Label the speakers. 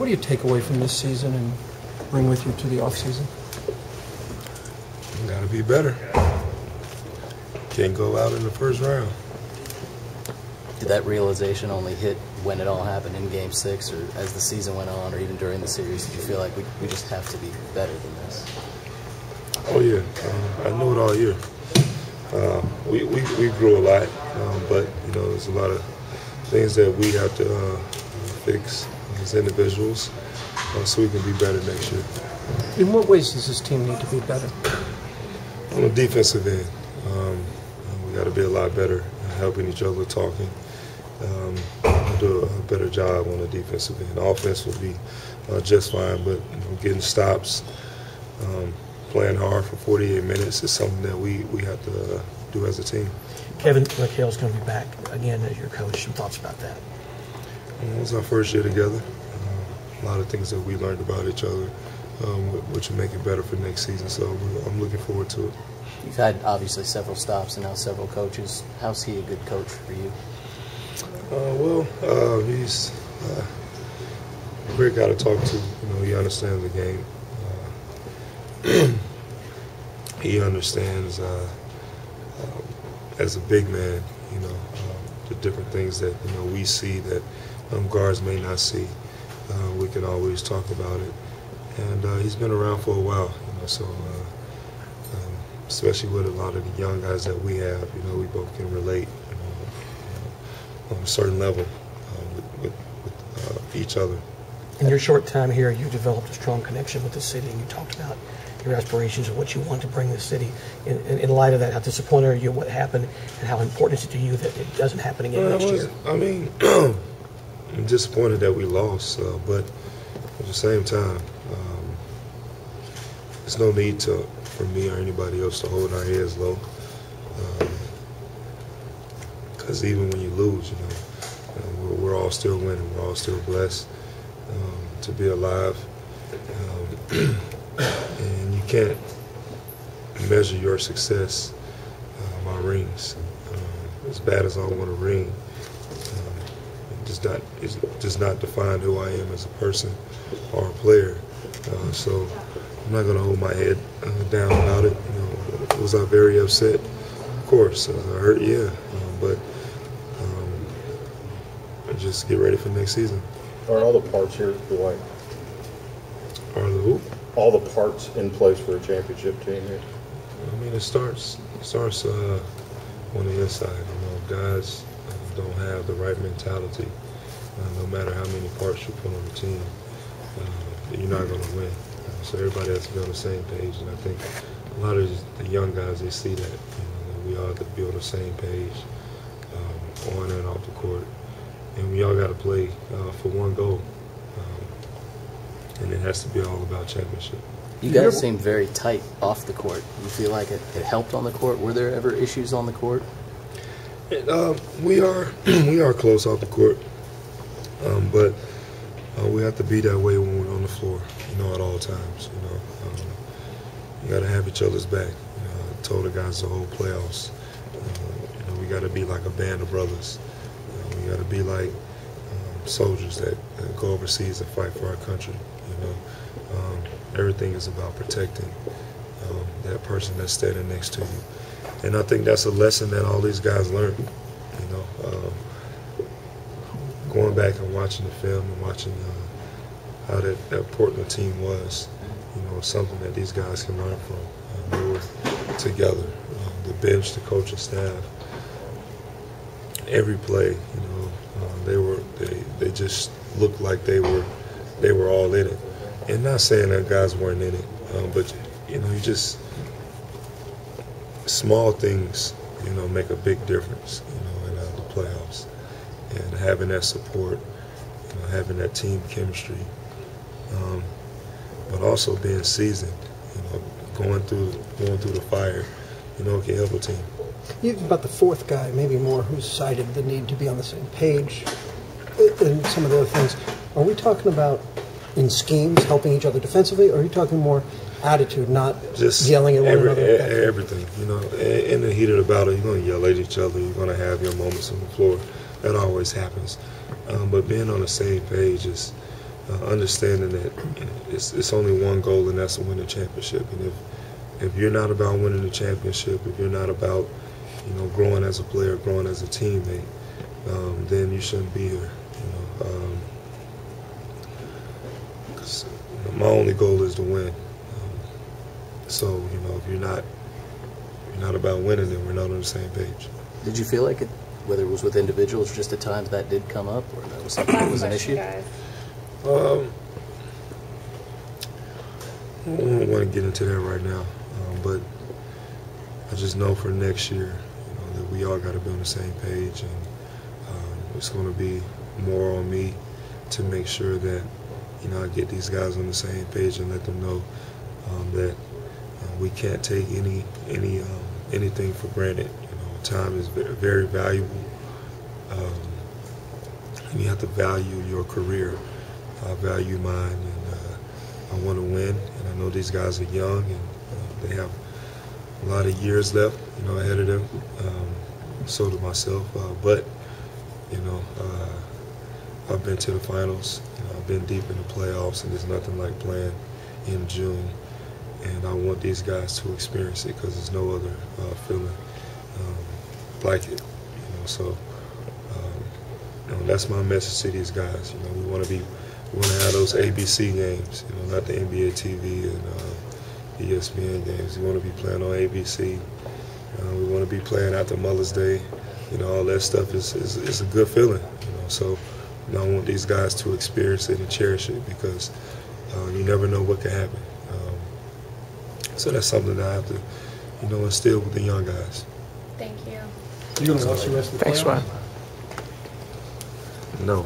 Speaker 1: What do you take away from this season and bring with you to the offseason?
Speaker 2: Got to be better. Can't go out in the first round.
Speaker 3: Did that realization only hit when it all happened in Game 6, or as the season went on, or even during the series? Did you feel like we just have to be better than this?
Speaker 2: Oh yeah, I knew it all year. We grew a lot, but you know, there's a lot of things that we have to fix as individuals, so we can be better next year.
Speaker 1: In what ways does this team need to be better?
Speaker 2: On the defensive end, we got to be a lot better at helping each other, talking. Do a better job on the defensive end. Offense will be just fine, but you know, getting stops, playing hard for 48 minutes is something that we have to do as a team.
Speaker 4: Kevin McHale's going to be back again as your coach. Some thoughts about that?
Speaker 2: It was our first year together. A lot of things that we learned about each other, which will make it better for next season. So I'm looking forward to it.
Speaker 3: You've had obviously several stops and now several coaches. How's he a good coach for you?
Speaker 2: He's a great guy to talk to. You know, he understands the game. He understands as a big man, you know, the different things that we see that guards may not see. We can always talk about it, and he's been around for a while, you know. So, especially with a lot of the young guys that we have, you know, we both can relate, you know, on a certain level with each other.
Speaker 4: In your short time here, you developed a strong connection with the city, and you talked about your aspirations and what you want to bring the city. In light of that, how disappointed are you what happened, and how important is it to you that it doesn't happen again next year?
Speaker 2: I mean, I'm disappointed that we lost, but at the same time, there's no need for me or anybody else to hold our heads low. Because even when you lose, you know, we're all still winning. We're all still blessed to be alive. And you can't measure your success by rings. As bad as I want a ring, it does not define who I am as a person or a player. So I'm not going to hold my head down about it. You know, was I very upset? Of course. Was I hurt? Yeah. But just get ready for next season.
Speaker 5: Are all the parts here, Dwight?
Speaker 2: Are the who?
Speaker 5: All the parts in place for a championship team here?
Speaker 2: I mean, it starts on the inside. You know, guys don't have the right mentality. No matter how many parts you put on the team, you're not going to win. So everybody has to be on the same page, and I think a lot of the young guys, they see that. You know, we all have to be on the same page, on and off the court, and we all got to play for one goal. And it has to be all about championship.
Speaker 3: You guys seem very tight off the court. You feel like it helped on the court? Were there ever issues on the court?
Speaker 2: We are close off the court, but we have to be that way when we're on the floor. You know, at all times. You know, you got to have each other's back. You know, I told the guys the whole playoffs. You know, we got to be like a band of brothers. We got to be like soldiers that go overseas and fight for our country. You know, everything is about protecting that person that's standing next to you, and I think that's a lesson that all these guys learned. You know, going back and watching the film and watching how that Portland team was, you know, something that these guys can learn from. They were together, the bench, the coaching staff, every play. You know, they just looked like they were all in it. And not saying that guys weren't in it, but you know, you just small things, you know, make a big difference. You know, in the playoffs, and having that support, you know, having that team chemistry, but also being seasoned. You know, going through the fire, you know, can help a team.
Speaker 1: You're about the fourth guy, maybe more, who's cited the need to be on the same page and some of the other things. Are we talking about in schemes, helping each other defensively, or are you talking more attitude, not just yelling at one another?
Speaker 2: Everything. You know, in the heat of the battle, you're going to yell at each other. You're going to have your moments on the floor. That always happens. But being on the same page is understanding that it's only one goal, and that's to win the championship. And if you're not about winning the championship, if you're not about growing as a player, growing as a teammate, then you shouldn't be here. 'Cause, my only goal is to win. So if you're not about winning, then we're not on the same page.
Speaker 3: Did you feel like it, whether it was with individuals or just at times that did come up, or that was something that was an issue?
Speaker 2: I don't want to get into that right now, but I just know for next year, that we all got to be on the same page, and it's going to be more on me to make sure that I get these guys on the same page and let them know that we can't take anything for granted. Time is very, very valuable, and you have to value your career. I value mine, and I want to win. And I know these guys are young, and they have a lot of years left, ahead of them. So do myself, but I've been to the finals. I've been deep in the playoffs, and there's nothing like playing in June. And I want these guys to experience it because there's no other feeling like it. So that's my message to these guys. We want to have those ABC games. Not the NBA TV and ESPN games. We want to be playing on ABC. We want to be playing after Mother's Day. All that stuff is a good feeling. So I want these guys to experience it and cherish it because you never know what can happen. So that's something that I have to, instill with the young guys.
Speaker 6: Thank you.
Speaker 1: You're going to watch the rest of the
Speaker 7: Thanks,
Speaker 1: playoffs?
Speaker 7: Ryan.
Speaker 2: No.